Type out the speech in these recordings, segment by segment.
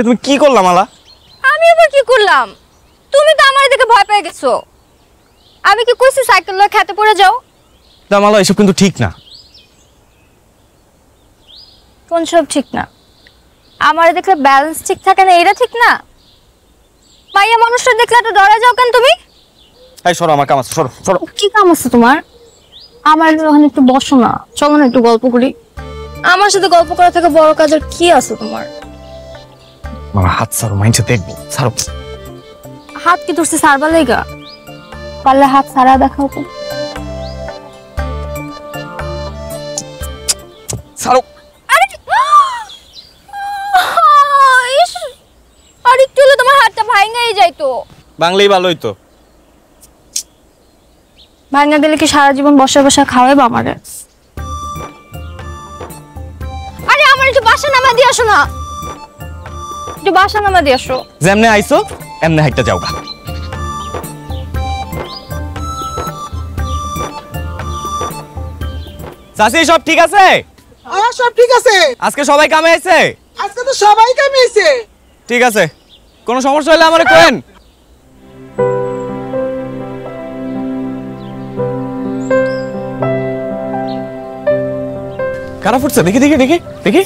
এটা তুমি কি করলা মালা? আমি আবার কি করলাম? তুমি তো আমার দিকে ভয় পেয়ে গেছো। আমি কি কইছি সাইকেল লয়ে খেতে পড়ে যাও? না মালা, এসব কিন্তু ঠিক না। কোন সব ঠিক না? আমার দেখলে ব্যালেন্স ঠিক থাকে না, এটা ঠিক না? মাইয়া মানুষটা দেখলে তো ডরে যাও কেন তুমি? এই সরো, আমার কাম আছে, সরো সরো। কি কাম আছে তোমার? আমার ওখানে একটু বসো না, চলো না একটু গল্প করি। আমার সাথে গল্প করা থেকে বড় কাজের কি আছে তোমার? মালা হাত ছাড়ো, মাইন্ডসে দেখবো, ছাড়ো। হাত কি ধরছে সারবা লেগা? পারলে হাত সারা দেখাও তো। ছাড়ো। আরে ইস, আর একটু হলে তোমার হাতটা ভাঙাই যাইতো। বাংলাই ভালোই তো। ভাঙা দিলে কি সারা জীবন বসে বসে খাওয়াইবা আমারে? আরে আমার একটু বাসা নামা দিয়ে আসো না, একটু বাসা নামা দিয়ে আসো। যেমনে আইছো এমনে হাইটটা যাও গা। চাচি সব ঠিক আছে? হ্যাঁ সব ঠিক আছে। আজকে সবাই কামে আইছে? আজকে তো সবাই কামিয়েছে। ঠিক আছে, কোনো সমস্যা হলে আমারে কইেন। কারা ফুটছে? দেখি দেখি দেখি দেখি।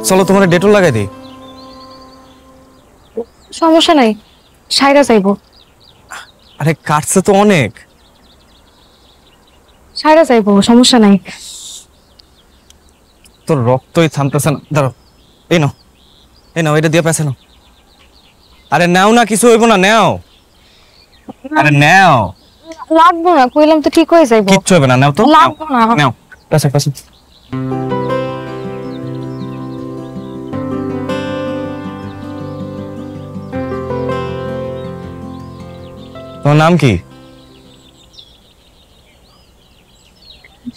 চলো তোমার ডেটল লাগাই দিই। সমস্যা নাই, সাইরা যাইবো। আরে কাটছে তো অনেক। সাইরা যাইবো, সমস্যা নাই। তোর রক্তই থামতেছে না। দাঁড়ো, এই নাও, এই নাও, এটা দিয়ে পেছে নাও। আরে নাও না, কিছু হইব না, নাও। আরে নাও। লাগবো না, কইলাম তো ঠিক হয়ে যাইবো। কিচ্ছু হবে না, নাও তো। লাগবো না। নাও, পেছে পেছে। তোমার নাম কি?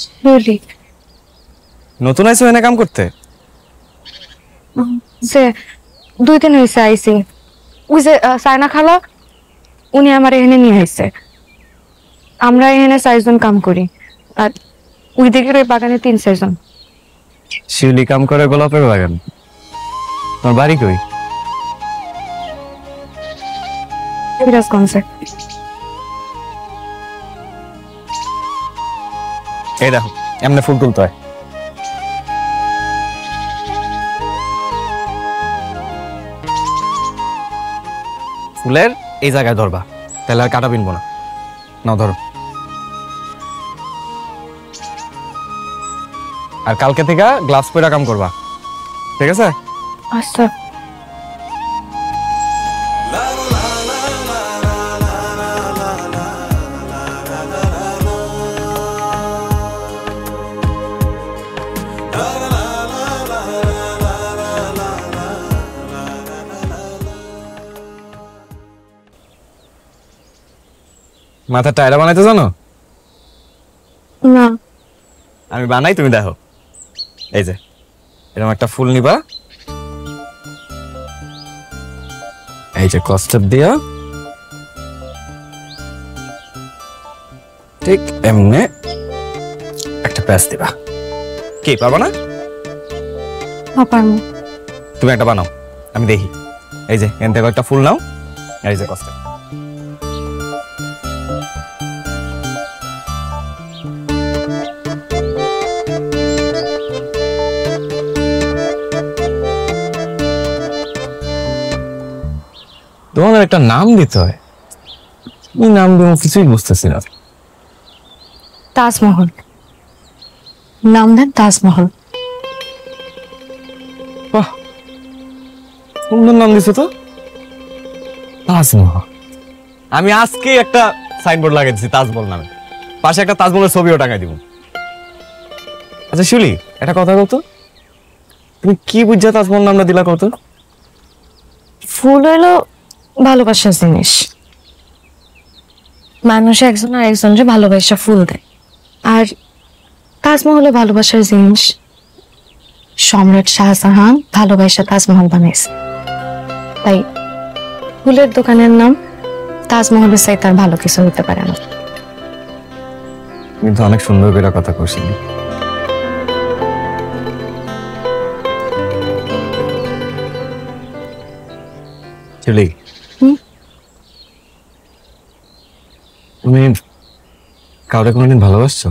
শিউলি। নতুন আইছো এনে কাম করতে? যে 2 দিন হয়েছে আইছি। ওই যে সাইনা খালা, উনি আমার এখানে নিয়ে আইছে। আমরা এখানে 4 জন কাম করি, আর ওই দিকের ওই বাগানে 3-4 জন। শিউলি কাম করে গোলাপের বাগান। তোমার বাড়ি কই? সিরাজগঞ্জে। এই দেখো, এমনি ফুল তুলতে হয়। ফুলের এই জায়গায় ধরবা, তাহলে আর কাটা বিনবো না। নাও ধরো। আর কালকে থেকে গ্লাভস পরে কাম করবা, ঠিক আছে? আচ্ছা। মাথা টায়রা বানাইতে জানো? না। আমি বানাই, তুমি দেখো। এই যে এরকম একটা ফুল নিবা, এই যে কস্টার দিয়া ঠিক এমনে একটা প্যাচ দিবা। কি পারবা না? পারবো। তুমি একটা বানাও, আমি দেখি। এই যে এন থেকে একটা ফুল নাও, এই যে কস্টার। তোমার একটা নাম দিতে হয়, কি নাম দেবো কিছুই বুঝতেছি না। তাজমহল। নাম দেন তাজমহল। বাহ, সুন্দর নাম দিছো তো, তাজমহল। আমি আজকে একটা সাইনবোর্ড লাগিয়ে দিচ্ছি তাজমহল নামে, পাশে একটা তাজমহলের ছবিও টাঙাই দিব। আচ্ছা শিউলি, একটা কথা বলতো, তুমি কি বুঝছো তাজমহল নামটা দিলা কত? ফুল হইলো ভালোবাসার জিনিস। মানুষ একজন আর একজনকে ভালোবাসা ফুল দেয়, আর তাজমহল ভালোবাসার জিনিস। সম্রাট শাহজাহান ভালোবাসা তাজমহল বানাইছে, তাই ফুলের দোকানের নাম তাজমহলের চাই তার ভালো কিছু হতে পারে না। কিন্তু অনেক সুন্দর করে কথা কইছিলি। চলি হুম? তুমি কাউকে কোনোদিন ভালোবাসছো?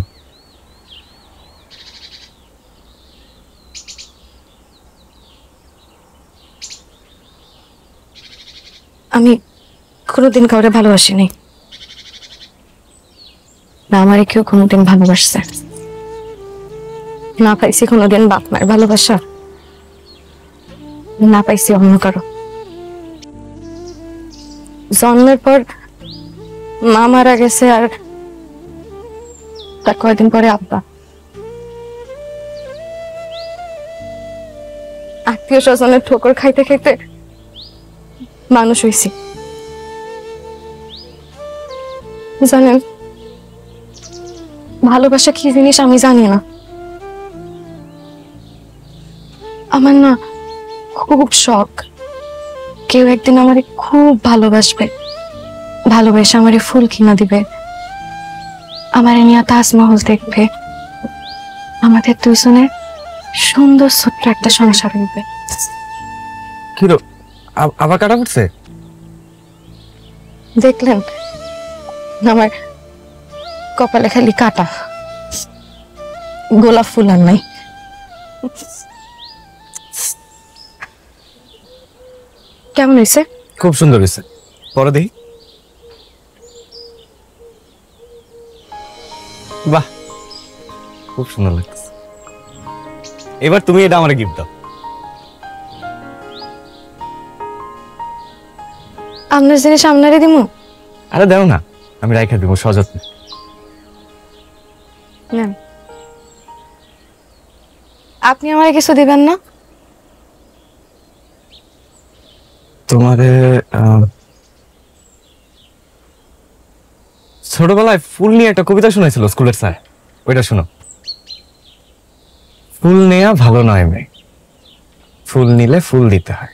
আমি কোনোদিন কাউরে ভালোবাসিনি, না আমারে কেউ কোনোদিন ভালোবাসছে। না পাইছি কোনোদিন বাপ মায়ের ভালোবাসা, না পাইছি অন্য কারো। জন্মের পর মা মারা গেছে, আর তার কয়েকদিন পরে আব্বা। আত্মীয় স্বজনের ঠোকর খাইতে খাইতে মানুষ হইছি। জানেন, ভালোবাসা কি জিনিস আমি জানি না। আমার না খুব শখ কেউ একদিন আমারে খুব ভালোবাসবে, ভালোবেসে আমারে ফুল কিনা দিবে, আমারে নিয়ে তাজমহল দেখবে, আমাদের দুজনের সুন্দর ছোট্ট একটা সংসার হইবে। কি রে, আবার কাটা পড়ছে? দেখলেন আমার কপালে খালি কাটা, গোলাপ ফুল আর নাই। কেমন হয়েছে? খুব সুন্দর হয়েছে, পরে দেখি। বাহ, খুব সুন্দর লাগছে। এবার তুমি এটা আমার গিফট দাও। আপনার জিনিস আপনারে দিমু? আরে দাও না, আমি রাইখা দিব সযত্নে। নেন। আপনি আমারে কিছু দিবেন না? তোমারে ছোটবেলায় ফুল নিয়ে একটা কবিতা শোনাইছিল স্কুলের স্যার, ওইটা শোনো। ফুল নেয়া ভালো নয় মেয়ে, ফুল নিলে ফুল দিতে হয়,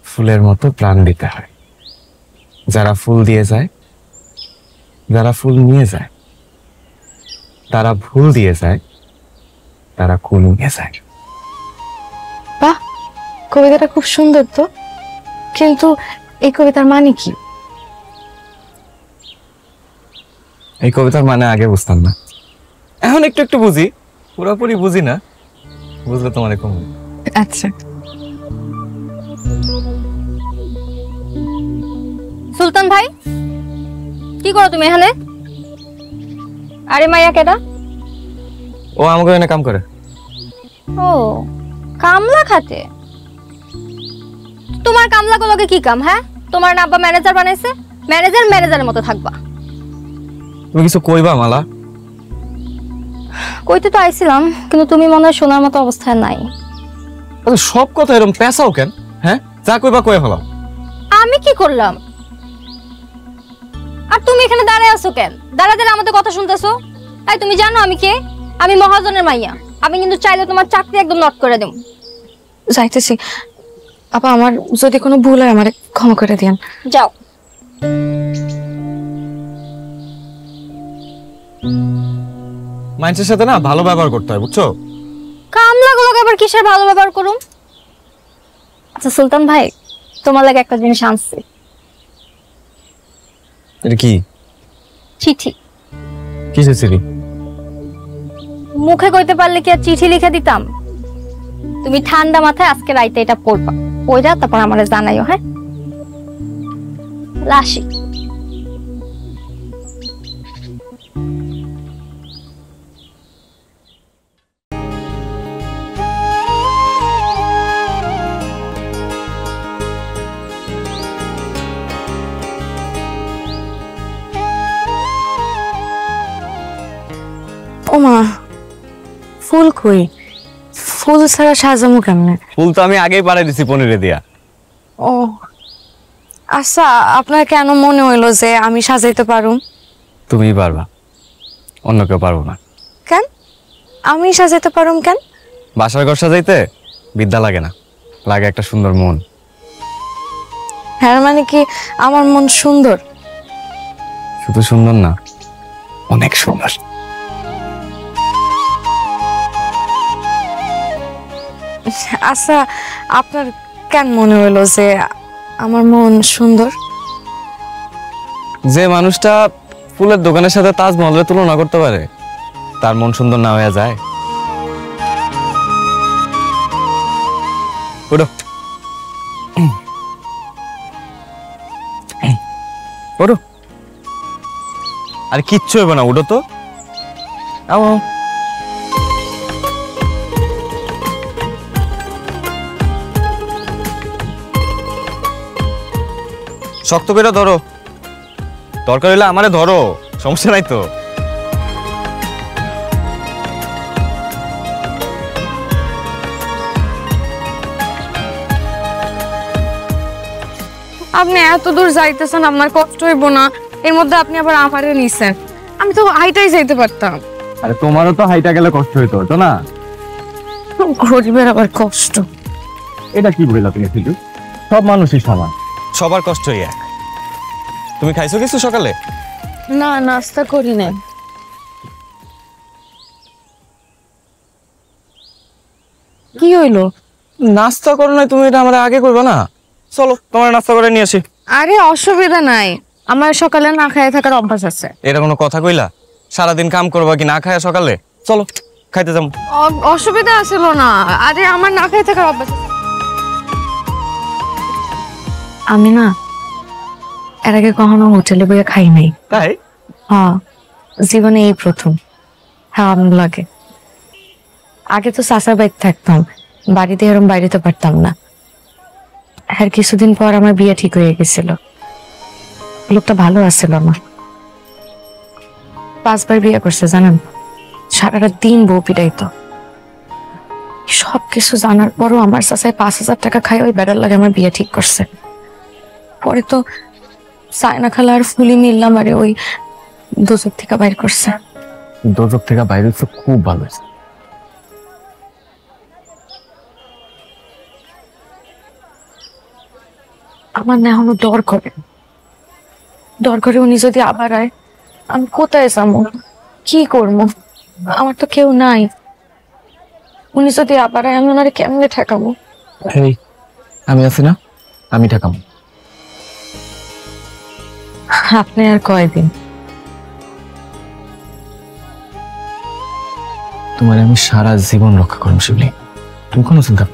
ফুলের মতো প্রাণ দিতে হয়। যারা ফুল দিয়ে যায়, যারা ফুল নিয়ে যায়, তারা ভুল দিয়ে যায়, তারা কুল নিয়ে যায়। বাহ, কবিতাটা খুব সুন্দর তো, কিন্তু এই কবিতার মানে কি? এই কবিতার মানে আগে বুঝতাম না, এখন একটু একটু বুঝি, পুরোপুরি বুঝি না, বুঝলে তোমার কম। আচ্ছা। সুলতান ভাই, কি করো তুমি এখানে? আরে মাইয়া কেডা? ও আমাকে এনে কাম করে। ও, কামলা খাতে। তোমার কামলা গুলোকে কি কাম? হ্যাঁ, তোমার না আব্বা ম্যানেজার বানাইছে? ম্যানেজার ম্যানেজারের মতো থাকবা। তুমি কিছু কইবা মালা? কইতে তো আইছিলাম, কিন্তু তুমি মনে হয় শোনার মতো অবস্থায় নাই। আচ্ছা, সব কথা এরকম পেঁচাও কেন? হ্যাঁ, যা কইবা কয়ে ফেলাও। আমি কি করলাম? আর তুমি এখানে দাঁড়ায় আছো কেন? দাঁড়া দাঁড়া আমাদের কথা শুনতেছো? তাই তুমি জানো আমি কে? আমি মহাজনের মাইয়া। আমি কিন্তু চাইলে তোমার চাকরি একদম নট করে দেব। যাইতেছি। আপা, আমার যদি কোনো ভুল হয় আমারে ক্ষমা করে দিয়েন। যাও। মানুষের সাথে না ভালো ব্যবহার করতে হয়, বুঝছো? কামলা গুলোকে আবার কিসের ভালো ব্যবহার করুম? আচ্ছা সুলতান ভাই, তোমার লাগে একটা জিনিস আনছি। এটা কি? চিঠি। কিসের চিঠি? মুখে কইতে পারলে কি আর চিঠি লিখে দিতাম? তুমি ঠান্ডা মাথায় আজকে রাইতে এটা পড়বা, পড়া তারপর আমারে জানাইও। হ্যাঁ, লাশি। ওমা, ফুল কই? ফুল ছাড়া সাজামু কেমনে? ফুল তো আমি আগেই পাড়াই দিছি পনিরে দিয়া। ও আচ্ছা, আপনার কেন মনে হইলো যে আমি সাজাইতে পারুম? তুমিই পারবা, অন্য কেউ পারবো না। কেন আমি সাজাইতে পারুম কেন? বাসার ঘর সাজাইতে বিদ্যা লাগে না, লাগে একটা সুন্দর মন। হ্যাঁ মানে কি আমার মন সুন্দর? শুধু সুন্দর না, অনেক সুন্দর। আচ্ছা, আপনার কেন মনে হলো যে আমার মন সুন্দর? যে মানুষটা ফুলের দোকানের সাথে তাজমহলের তুলনা করতে পারে, তার মন সুন্দর না হয়ে যায়? ওঠো ওঠো, আরে কিচ্ছু হবে না, ওঠো তো। আও আও। শক্ত করে ধরো, দরকার হলে আমারে ধরো, সমস্যা নাই তো। আপনি এত দূর যাইতেছেন, আপনার কষ্ট হইব না? এর মধ্যে আপনি আবার আমারে নিছেন, আমি তো হাইটাই যাইতে পারতাম। আরে তোমারও তো হাইটা গেলে কষ্ট হইতো, তো না? গরিবের আবার কষ্ট। এটা কি বললা তুমি শুধু? সব মানুষই সমান, সবার কষ্টই এক। তুমি খাইছো কিছু সকালে? না, নাস্তা করি না। কি হইলো? নাস্তা করো নাই তুমি? এটা আমরা আগে করবো না? চলো তোমার নাস্তা করে নিয়ে আসি। আরে অসুবিধা নাই, আমার সকালে না খাইয়ে থাকার অভ্যাস আছে। এটা কোনো কথা কইলা? সারাদিন কাম করবা কি না খায় সকালে? চলো খাইতে যাবো। অসুবিধা আসলো না, আরে আমার না খাইয়ে থাকার অভ্যাস আছে। আমি না এর আগে কখনো হোটেলে বইয়ে খাই নাই। তাই? হ্যাঁ, জীবনে এই প্রথম। হ্যাঁ, আমার লাগে। আগে তো চাচার বাড়িতে থাকতাম, বাড়িতে এরকম বাইরেতে পারতাম না। আর কিছুদিন পর আমার বিয়ে ঠিক হয়ে গেছিল। লোকটা ভালো আছিল আমার, 5 বার বিয়ে করছে জানেন। সারাটা দিন বউ পিটাইতো। সবকিছু জানার পরও আমার চাচাই 5,000 টাকা খায় ওই বেড়ার লাগে আমার বিয়ে ঠিক করছে। পরে তো সায়না খালা আর ফুলি মিললাম আরে ওই দোজক থেকে বাইর করছে। দোজক থেকে বাইরে তো খুব ভালো হয়েছে। আমার না এখনো ডর করে উনি যদি আবার আয়, আমি কোথায় যাবো, কি করবো? আমার তো কেউ নাই। উনি যদি আবার আয়, আমি ওনারে কেমনে ঠেকাবো? এই আমি আছি না, আমি ঠেকাবো। আপনি আর কয়দিন? তোমার আমি সারা জীবন রক্ষা করবো শিবলি, তুমি কোনো চিন্তা।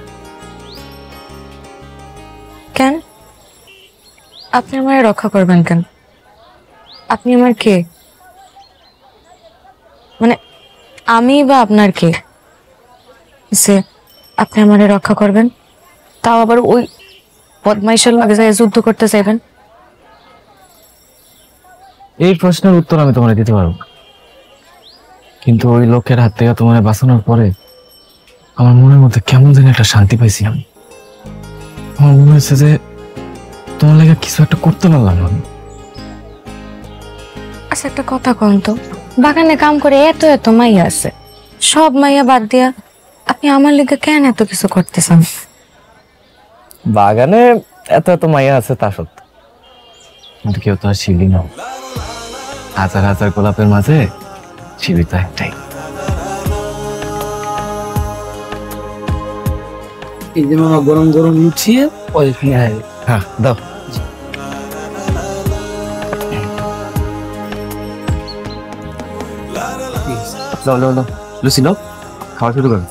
কেন আপনি আমায় রক্ষা করবেন কেন? আপনি আমার কে? মানে আমি বা আপনার কে যে আপনি আমারে রক্ষা করবেন? তাও আবার ওই বদমাইশের লাগে যায় যুদ্ধ করতে চাইবেন? এই প্রশ্নের উত্তর আমি তোমার দিতে পারবো, কিন্তু ওই লোকের হাত থেকে তোমার বাঁচানোর পরে আমার মনের মধ্যে কেমন যেন একটা শান্তি পাইছি আমি। আমার মনে হচ্ছে যে তোমার লাগে কিছু একটা করতে পারলাম আমি। আচ্ছা একটা কথা কন তো, বাগানে কাম করে এত এত মাইয়া আছে, সব মাইয়া বাদ দিয়া আপনি আমার লিগে কেন এত কিছু করতেছেন? বাগানে এত এত মাইয়া আছে তা সত্য, কিন্তু কেউ তো আর শিবলি না। হাজার হাজার গোলাপের মাঝে শিবলি তো একটাই। এই যে মামা গরম গরম লুচিয়ে ওইখানে আয়। হ্যাঁ দাও। লো লো লো লুচি লো, খাওয়া শুরু করো।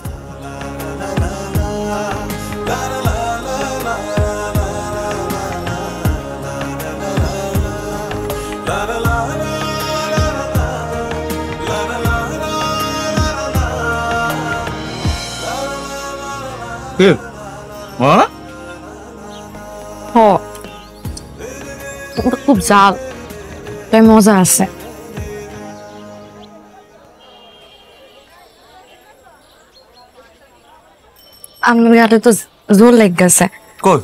খুব জাল, তাই মজা আছে। আমার গালে তো জোর লেগে গেছে। কই?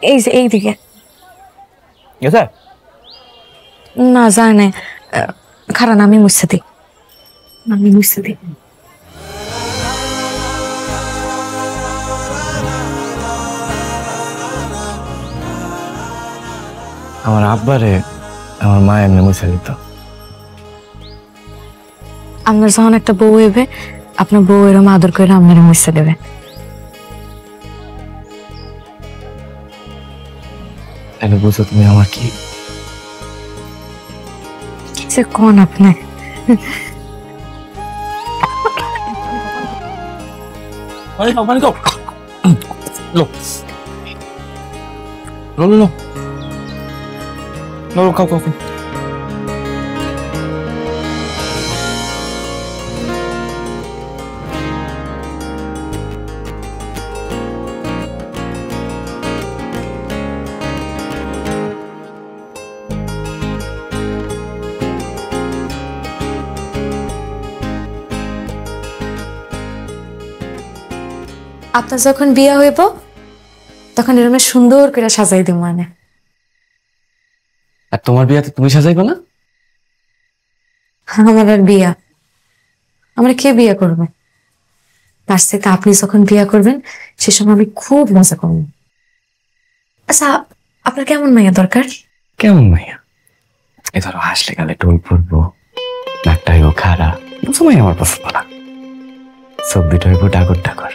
এই যে এইদিকে। গেছে? না যায় নাই, খারাপ আমি মুছে দিই, আমি মুছে দিই। আমার আব্বারে আমার মা এমনি মুছে দিত। আপনার যখন একটা বউ হইবে আপনার বউ এরম আদর করে আপনার মুছে দেবে। তাহলে বুঝো তুমি আমার কি? কি যে কোন আপনি? পানি খাও, পানি খাও। লো লো লো লো লো, খাও খাও খাও। আপনার যখন বিয়া হইব তখন এরকম সুন্দর করে সাজাই দিব মানে। আর তোমার বিয়াতে তুমি সাজাইবে না? আমার আর বিয়া, আমার কে বিয়া করবে? তার থেকে আপনি যখন বিয়া করবেন সে সময় আমি খুব মজা করব। আচ্ছা আপনার কেমন মাইয়া দরকার? কেমন মাইয়া? এ ধরো হাসলে গালে টোল পড়বো, নাকটা হইব খাড়া, সময় আমার পছন্দ না। ছবিটা হইব ডাগর ডাগর,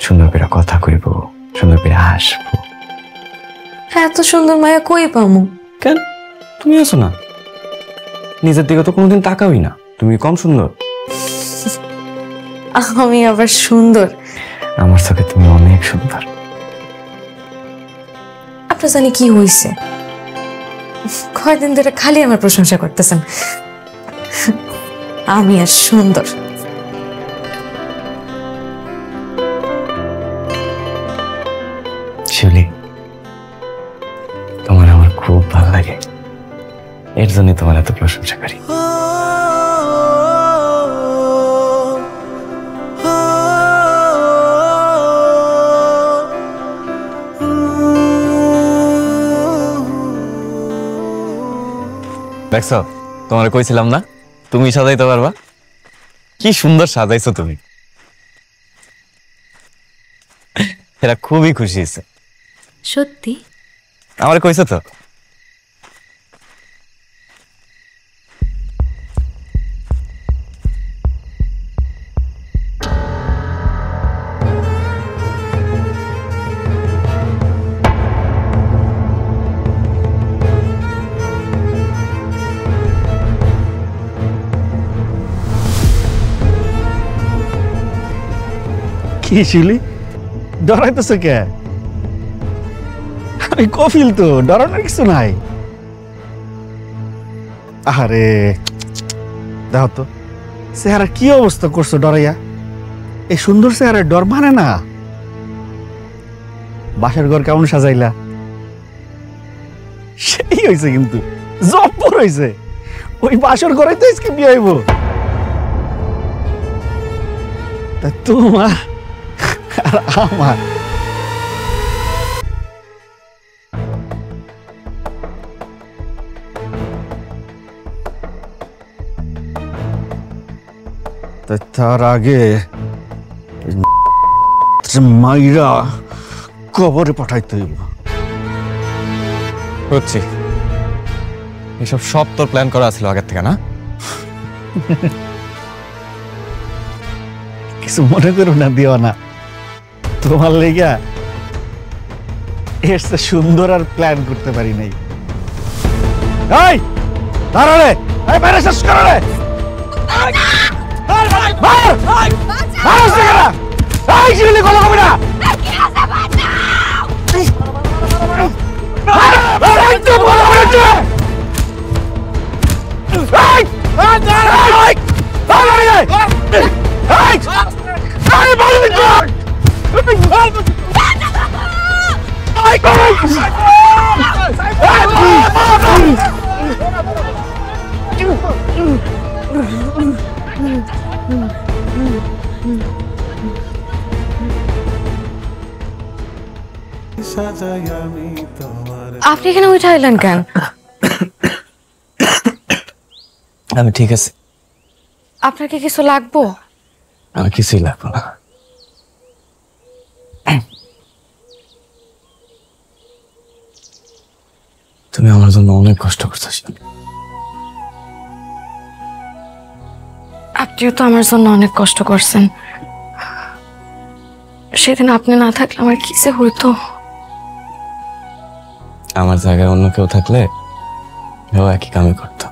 সুন্দর করে কথা কইব, সুন্দর করে হাসবো। হ্যাঁ, এত সুন্দর মায়া কই পামু? কেন তুমি আছো না? নিজের দিকে তো কোনোদিন তাকাওই না, তুমি কম সুন্দর? আমি আবার সুন্দর? আমার চোখে তুমি অনেক সুন্দর। আপনার জানি কি হয়েছে, কয়দিন ধরে খালি আমার প্রশংসা করতেছেন। আমি আর সুন্দর? শিউলি, তোমার আমার খুব ভালো লাগে, এর জন্য তোমার এত প্রশংসা করি। দেখছো, তোমার কইছিলাম না তুমি সাজাইতে পারবা? কি সুন্দর সাজাইছো তুমি, এরা খুবই খুশি হয়েছে। সত্যি? আমার কইছো তো। কি শিউলি, ডরাইতেছে কে? আমি কফিল তো, ডরানোর কিছু নাই। আরে দেখো তো চেহারা কি অবস্থা করছো ডরাইয়া। এই সুন্দর চেহারা ডর মানে না। বাসার ঘর কেমন সাজাইলা, সেই হয়েছে কিন্তু জব্বর হয়েছে। ওই বাসর ঘরে তো আজকে বিয়ে হইব। তা তোমার আর আমার তার আগে মাইরা কবরে পাঠাইতে হইব। হচ্ছে এসব সব তোর প্ল্যান করা ছিল আগের থেকে না? কিছু মনে করো না, দিও না। তোমার লেগা এর চেয়ে সুন্দর আর প্ল্যান করতে পারি নাই। এই দাঁড়ালে, এই বাইরে শেষ করো রে। আপনি এখানে উঠে আইলেন কেন? আমি ঠিক আছে, আপনার কি কিছু লাগবো? আমার কিছুই লাগবে না। তুমি আমার জন্য অনেক কষ্ট করছিস। আপনিও তো আমার জন্য অনেক কষ্ট করছেন। সেদিন আপনি না থাকলে আমার কি যে হইতো। আমার জায়গায় অন্য কেউ থাকলে এও একই কামই করতো।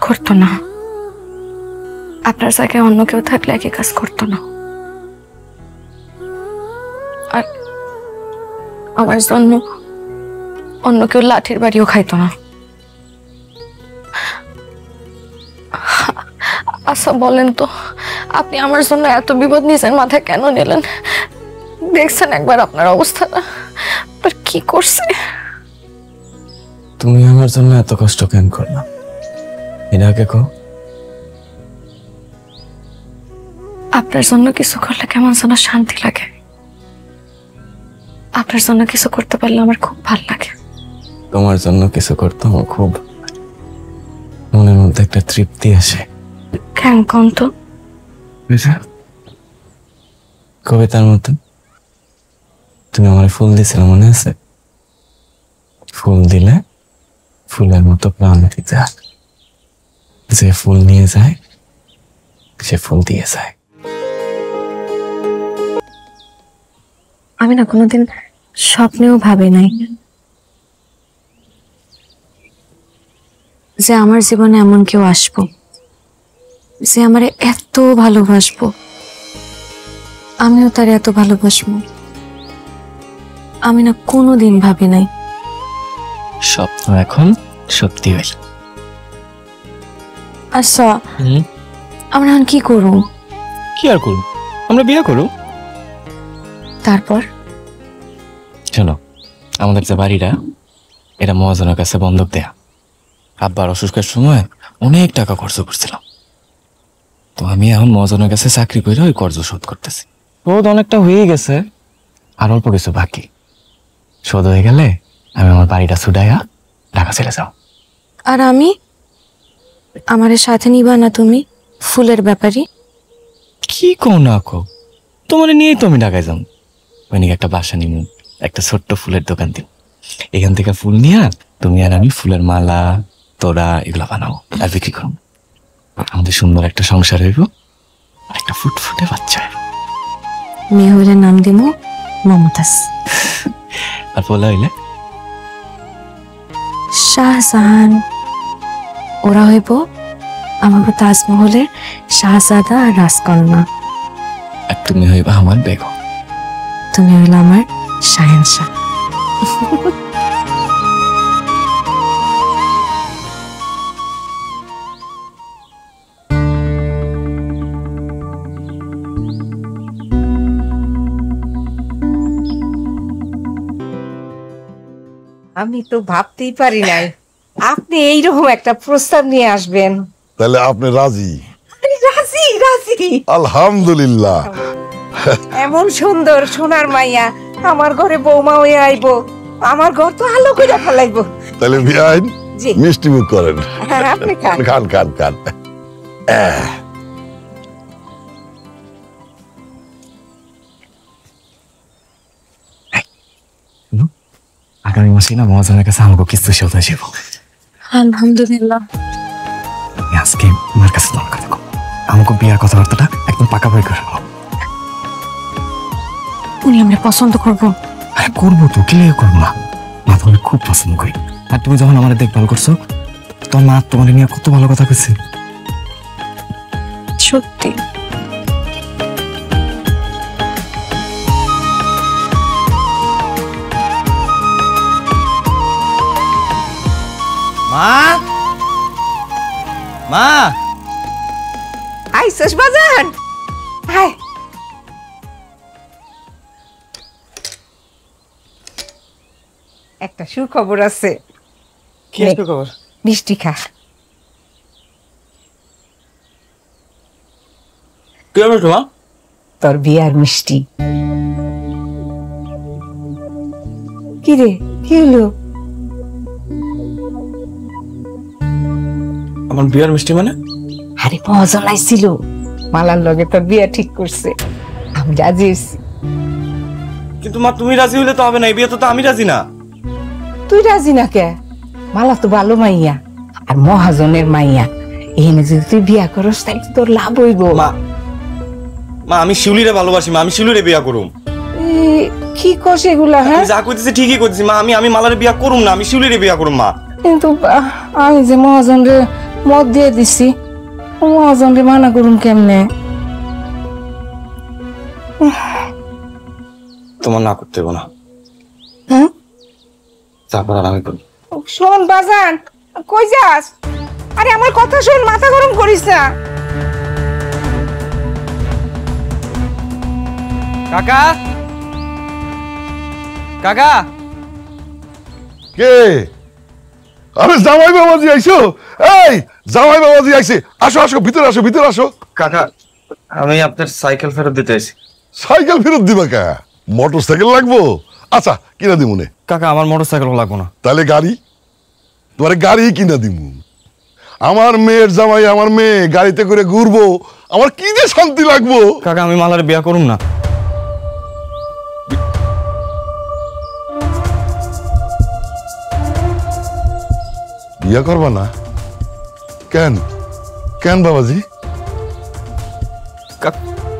করতো না। আপনার জায়গায় অন্য কেউ থাকলে একই কাজ করতো না। আর আমার জন্য অন্য কেউ লাঠির বাড়িও খাইতো না। আচ্ছা বলেন তো, আপনি আমার জন্য এত বিপদ নিজের মাথায় কেন নিলেন? দেখছেন একবার আপনার অবস্থাটা, আর কি করছে। তুমি আমার জন্য এত কষ্ট কেন করলাম এটা আগে কও। আপনার জন্য কিছু করলে কেমন যেন শান্তি লাগে। আপনার জন্য কিছু করতে পারলে আমার খুব ভালো লাগে। তোমার জন্য কিছু করতে আমার খুব মনের মধ্যে একটা তৃপ্তি আসে। কেন কোন তো? কবিতার মতন তুমি আমার ফুল দিয়েছিলে মনে আছে? ফুল দিলে ফুলের মতো প্রাণ দিতে হয়, যে ফুল নিয়ে যায় সে ফুল দিয়ে যায়। আমি না কোনোদিন স্বপ্নেও ভাবি নাই যে আমার জীবনে এমন কেউ আসবো যে আমারে এত ভালোবাসবো, আমিও তার এত ভালোবাসবো। আমি না কোনোদিন ভাবি নাই। স্বপ্ন এখন সত্যি হইল। আচ্ছা আমরা এখন কি করব? কি আর করব, আমরা বিয়ে করব। তারপর শোনো, আমাদের যে বাড়িটা এটা মহাজনের কাছে বন্ধক দেয়া। আব্বার অসুখের সময় অনেক টাকা খরচ করছিলাম, তো আমি এখন মহাজনের কাছে চাকরি করে ওই কর্জ শোধ করতেছি। শোধ অনেকটা হয়ে গেছে, আর অল্প কিছু বাকি। শোধ হয়ে গেলে আমি আমার বাড়িটা ছুটাইয়া ঢাকা চলে যাও। আর আমি আমারে সাথে নিবা না তুমি ফুলের ব্যাপারী? কি কও না কও, তোমার নিয়েই তো আমি ঢাকায় যাবো। ওই একটা বাসা নিব, একটা ছোট্ট ফুলের দোকান দিব। এখান থেকে ফুল নিয়ে তুমি আর আমি ফুলের মালা তোড়া এগুলা বানাবো আর বিক্রি করবো। আমাদের সুন্দর একটা সংসার হইব, আর একটা ফুটফুটে বাচ্চা হইব। মেয়ে হইলে নাম দিব মমতাজ, আর পোলা হইলে শাহজাহান। ওরা হইব আমাকে তাজমহলের শাহজাদা আর রাজকন্যা। আর তুমি হইবা আমার বেগম। তুমি হইলে আমার শাহেনশাহ। আমি তো ভাবতেই পারি নাই আপনি এইরকম একটা প্রস্তাব নিয়ে আসবেন। তাহলে আপনি রাজি? রাজি রাজি, আলহামদুলিল্লাহ। এমন সুন্দর সোনার মাইয়া আমার ঘরে বৌমা হয়ে আইবো, আমার ঘর তো আলো করে ফেলাইবো। তাহলে বিয়াইন জি মিষ্টি মুখ করেন। হ্যাঁ, আপনি খান। খান খান খান। আগামী মাসে না মহাজনের কাছে আমাকে কিছু শোধ হয়ে যাবো। আলহামদুলিল্লাহ। আজকে আমার কাছে তোমার কথা কও, আমাকে বিয়ার কথাবার্তাটা একদম পাকা বই করে নাও। উনি আমরা পছন্দ করবো? আরে করবো তো, ক্লিয়ার করবো না। মা তোমাকে খুব পছন্দ করি, আর তুমি যখন আমার দেখভাল করছো তোমার মা তোমার নিয়ে কত ভালো কথা কইছে। সত্যি? মা, মা, আইসস বাজান, হায় একটা সুখবর আছে। কি একটা খবর? মিষ্টি খা। কি হবে তোমার? তোর বিয়ার মিষ্টি। কি রে, কি হলো? আমার বিয়ার মিষ্টি মানে? আরে মহাজন আইছিল, মালার লগে তোর বিয়া ঠিক করছে, আমি রাজি হইছি। কিন্তু মা তুমি রাজি হইলে তো হবে না, এই বিয়ে তো আমি রাজি না। তুই রাজি না কে? মালা তো ভালো মাইয়া আর মহাজনের মাইয়া, এনে যদি তুই বিয়া করস তাই তোর লাভ হইব। মা মা আমি শিউলিরে ভালোবাসি মা, আমি শিউলিরে বিয়া করুম। কি কস এগুলা? হ্যাঁ, যা কইতেছি ঠিকই কইতেছি মা, আমি মালারে বিয়া করুম না, আমি শিউলিরে বিয়া করুম মা। কিন্তু আমি যে মহাজনরে মদ দিয়ে দিছি, মহাজনরে মানা করুম কেমনে? তোমার না করতে হবে না। হ্যাঁ, তারপর আর আমি করি। শোন বাজান, কই যাস? আরে আমার কথা শোন, মাথা গরম করিস না। কাকা কাকা কে? আরে জামাই বাবাজি আইছো? এই জামাই বাবাজি আইছে, আসো আসো, ভিতরে আসো, ভিতরে আসো। কাকা আমি আপনার সাইকেল ফেরত দিতে এসেছি। সাইকেল ফেরত দিবা কে? মোটর সাইকেল লাগবো? আচ্ছা কিনা দিমুনে। কাকা আমার মোটরসাইকেল লাগবো না। তাহলে গাড়ি? তোমার গাড়ি কিনা দিমু। আমার মেয়ের জামাই, আমার মেয়ে গাড়িতে করে ঘুরবো, আমার কি যে শান্তি লাগবো। কাকা আমি মালারে বিয়া করুম না। বিয়া করবা না? কেন কেন বাবাজি?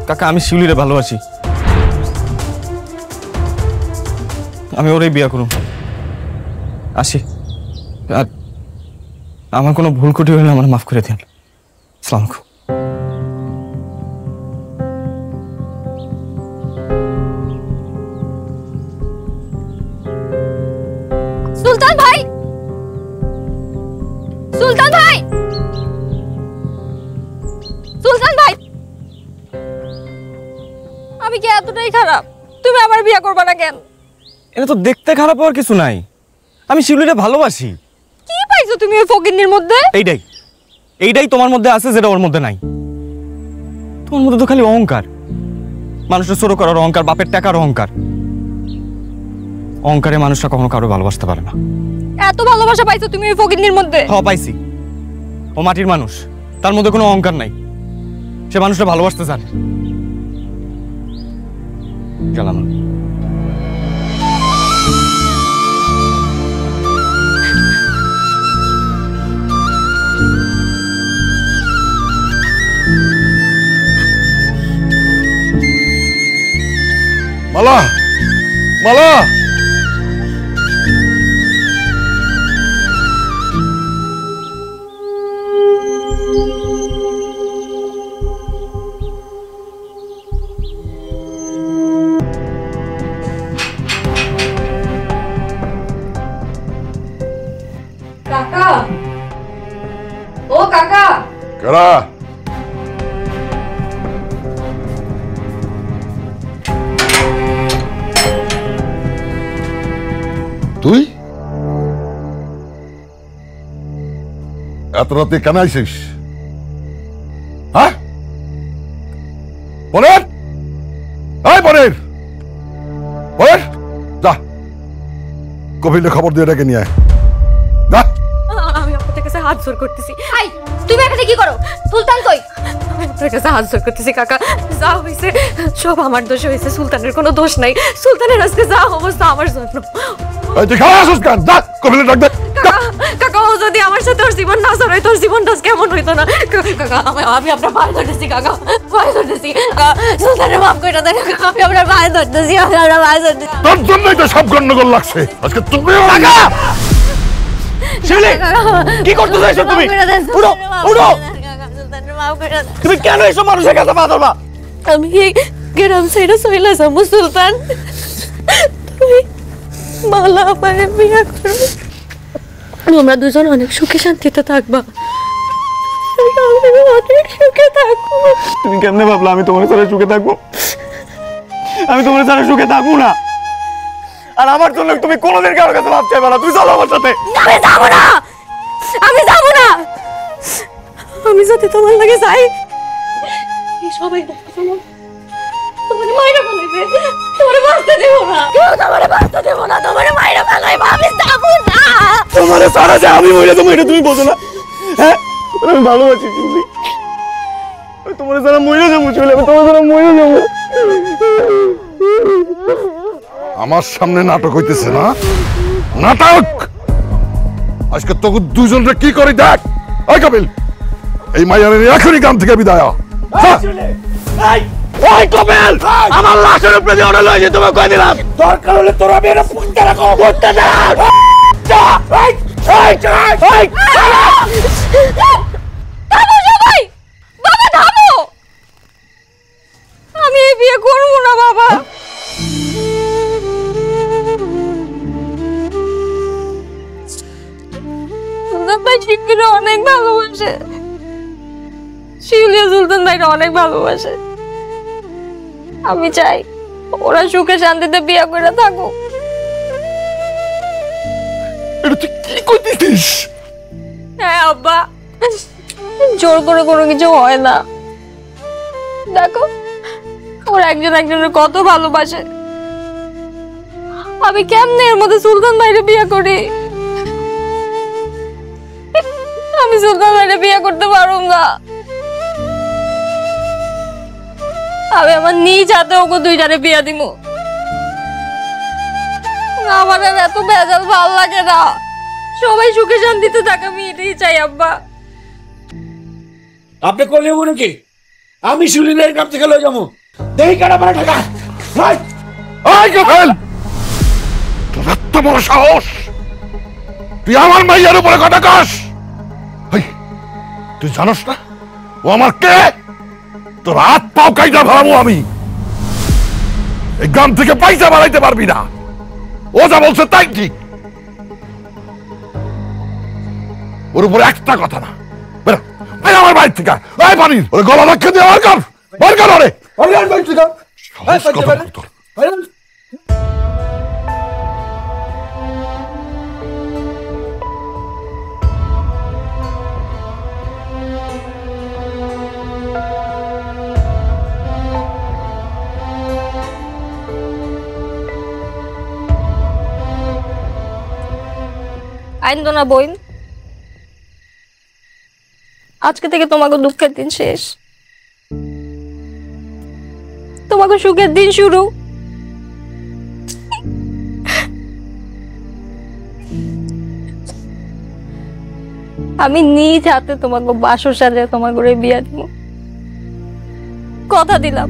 কাকা আমি শিউলিরে ভালোবাসি, আমি ওরে বিয়া করুম। আসি, আর আমার কোনো ভুল ত্রুটি হলে আমার মাফ করে দিন। আসসালামু আলাইকুম। সুলতান ভাই, সুলতান ভাই, সুলতান ভাই, আমি কি এতটাই খারাপ? তুমি আমার বিয়ে করবে না কেন? এটা তো দেখতে খারাপ হওয়ার কিছু নাই, আমি শিউলিরে ভালোবাসি। কি পাইছো তুমি ওই ফকিন্নির মধ্যে? এইটাই তোমার মধ্যে আছে যেটা ওর মধ্যে নাই। তোমার মধ্যে তো খালি অহংকার, মানুষের ছোট করার অহংকার, বাপের টাকার অহংকার। অহংকারে মানুষরা কখনো কারো ভালোবাসতে পারে না। এত ভালোবাসা পাইছো তুমি ওই ফকিন্নির মধ্যে? হ পাইছি, ও মাটির মানুষ, তার মধ্যে কোনো অহংকার নাই, সে মানুষটা ভালোবাসতে জানে। গেলাম। মালা মালা, কাকা, ও কাকা, কারা? তুই এত রাতে কেন আইসিস? হ্যাঁ পরের, এই পরের পরের, যা কপিলে খবর দিয়ে ডেকে নিয়ে আয়। যা। আমি আপনার কাছে হাত জোর করতেছি। আই তুমি এখানে কি করো? সুলতান কই? আমি আপনার কাছে হাত জোর করতেছি কাকা, যা হয়েছে সব আমার দোষ হয়েছে, সুলতানের কোনো দোষ নাই। সুলতানের আজকে যা অবস্থা আমার জন্য। এই তুই খাওয়া আসিস কেন? যা কপিলে ডাক দে। কাকা ও যদি আমার সাথে ওর জীবন না সরাই তোর জীবনটা কেমন হইতো না। কাকা আমি আপনার পায়ে ধরতেছি কাকা, পায়ে ধরতেছি। সুলতানের মাফ করে দেন কাকা, আমি আপনার পায়ে ধরতেছি, আমি আপনার পায়ে ধরতেছি। তোর জন্যই তো সব গন্ডগোল লাগছে আজকে। তুমি শিউলি কি করতে চাইছো তুমি? উঠো উঠো, তুমি কেন এসব মানুষের কাছে পা ধরবা? আমি এই গ্রাম সাইডে চলে যাবো সুলতান, তুমি মালা আমারে বিয়ে করো, তোমরা দুজন অনেক সুখে শান্তিতে থাকবা, অনেক সুখে থাকবো। তুমি কেমনে ভাবলা আমি তোমার সাথে সুখে থাকবো? আমি তোমার সাথে সুখে থাকবো না, আর আমার জন্য তুমি কোনোদিন কারোর কাছে ভাব চাইবে না। তুমি চলো আমার সাথে। আমি যাবো না, আমি যাবো না, আমি যদি তোমার লাগে যাই এই সবাই তোমার মায়েরা ফেলাইবে, তোমার বাঁচতে দেবো না, কেউ তোমার বাঁচতে দেবো না, তোমার মায়েরা ফেলাইবে, আমি যাবো না। তোমার সারা যে আমি মরে যাবো এটা তুমি বোঝো না? হ্যাঁ আমি ভালোবাসি শিউলি, তোমার সারা মরে যাবো শিউলি, আমি তোমার সারা মরে যাবো। আমার সামনে নাটক হইতেছে না? নাটক! আজকে তোকে দুজনকে কি করে দেখ। ওই কপিল, এই মাইয়ার এখনই গ্রাম থেকে বিদায় হ। ওই কপিল, আমার লাশের উপরে দিয়ে ওটা লয়ে যেতে তোমাকে কই দিলাম। দরকার হলে তোরা মেরে পুঁতে রাখো, পুঁতে দাও। থামো সবাই, বাবা থামো। আমি এই বিয়ে করবো না বাবা। সুলতান ভাই শিবকে অনেক ভালোবাসে, শিউলিয়া সুলতান ভাইরা অনেক ভালোবাসে। আমি চাই ওরা সুখে শান্তিতে বিয়ে করে থাকুক। এটা তুই কি কইতেছিস? হ্যাঁ আব্বা, জোর করে কোনো কিছু হয় না। দেখো ওরা একজন একজনের কত ভালোবাসে। আমি কেমনে এর মধ্যে সুলতান ভাইরে বিয়ে করি? আমি সুলতান ভাইরে বিয়ে করতে পারুম না। আমি আমার নিজ হাতে ওকে দুইটারে বিয়ে দিব। আমার আর এত ভেজাল ভালো লাগে না। সবাই সুখে শান্তিতে থাকে, আমি এটাই চাই আব্বা। আপনি কলে হবো নাকি? আমি শুলিনের গ্রাম থেকে লয়ে যাবো। দেখি কাটা পারা টাকা। ওই কপিল, তোর এত বড় সাহস, তুই আমার মাইয়ার উপরে কথা কস? তুই জানোস না ও আমার কে? তোর হাত পাও কাইটা ভাবো আমি। এই গ্রাম থেকে পয়সা বাড়াইতে পারবি না। ও যা বলছে তাই ঠিক। ওর উপরে একটা কথা না। বেরো, বেরো আমার বাড়ি থেকে। ওই পানির ওরে গলা রক্ষা দিয়ে বার কর, বার কর ওরে। সাহস কত বড় তোর। আইন তো না বইন, আজকে থেকে তোমাকে দুঃখের দিন শেষ, তোমাকে সুখের দিন শুরু। আমি নিজ হাতে তোমাকে বাসর সাজে তোমার করে বিয়া দিব, কথা দিলাম।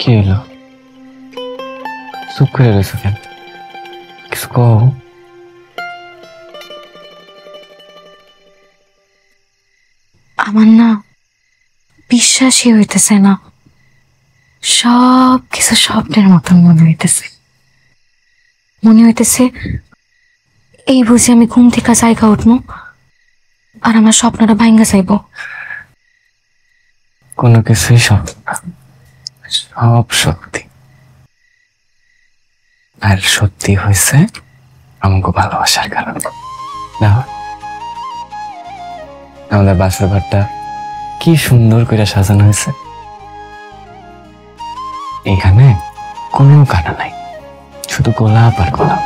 কি হলো? চুপ করে রয়েছো কেন? কিছু কও। আমার না বিশ্বাসই হইতেছে না, সব কিছু স্বপ্নের মতন মনে হইতেছে। মনে হইতেছে এই বুঝি আমি ঘুম থেকে জায়গা উঠবো, আর আমার স্বপ্নটা ভাঙ্গা চাইব। কোনো কিছুই স্বপ্ন না, সব সত্যি। আর সত্যি হয়েছে আমাকে ভালোবাসার কারণে। দেখো আমাদের বাসর ঘরটা কি সুন্দর করে সাজানো হয়েছে। এখানে কোনো কাটা নাই, শুধু গোলাপ আর গোলাপ।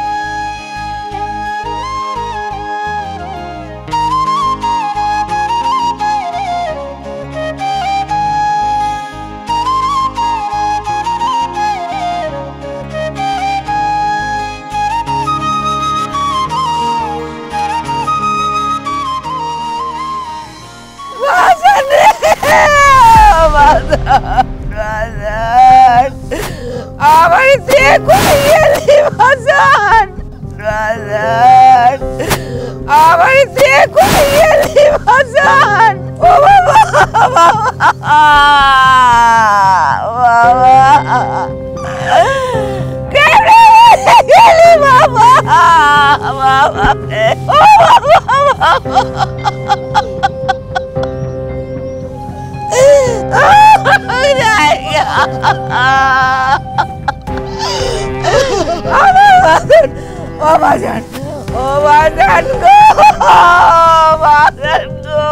আমার যে কইলি বাজান বাজান, আমার যে কইলি বাজান। ও বাবা বাবা বাবা, কেড়ে গেলি বাবা বাবা রে, ও বাবা বাবা। ও বাজান, ও বাজান গো, বাজান গো।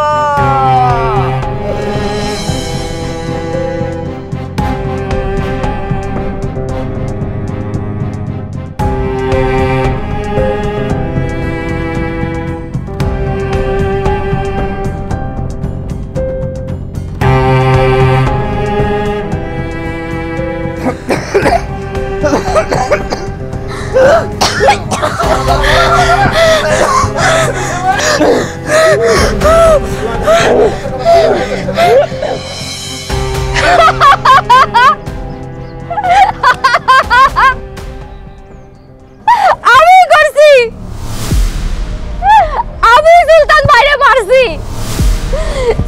আমি করছি, আমি সুলতান ভাইরে মারছি।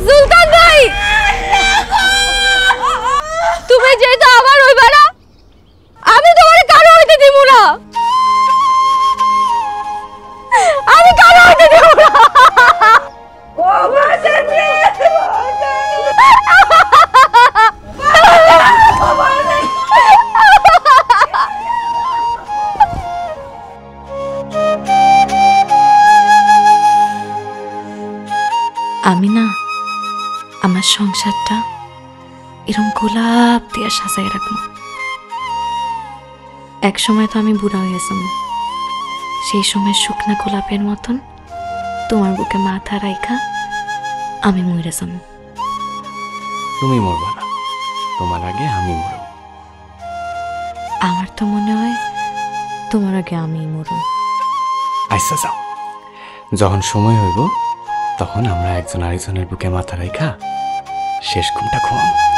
সুলতান ভাই, তুমি যেহেতু আমার হইবা না, আমি তোমার কারো হইতে দিব না, আমি কারো হইতে দিব না। ও বাজান রে, আমি না আমার সংসারটা এরকম গোলাপ দিয়ে সাজাই রাখবো। এক সময় তো আমি বুড়া হয়ে যাবো, সেই সময় শুকনা গোলাপের মতন তোমার বুকে মাথা রাইখা আমি মরে যাবো। তুমি মরবা না, তোমার আগে আমি মরব। আমার তো মনে হয় তোমার আগে আমি মরব। আচ্ছা যাও, যখন সময় হইব তখন আমরা একজন আরেকজনের বুকে মাথা রাইখা শেষ ঘুমটা ঘুমাবো।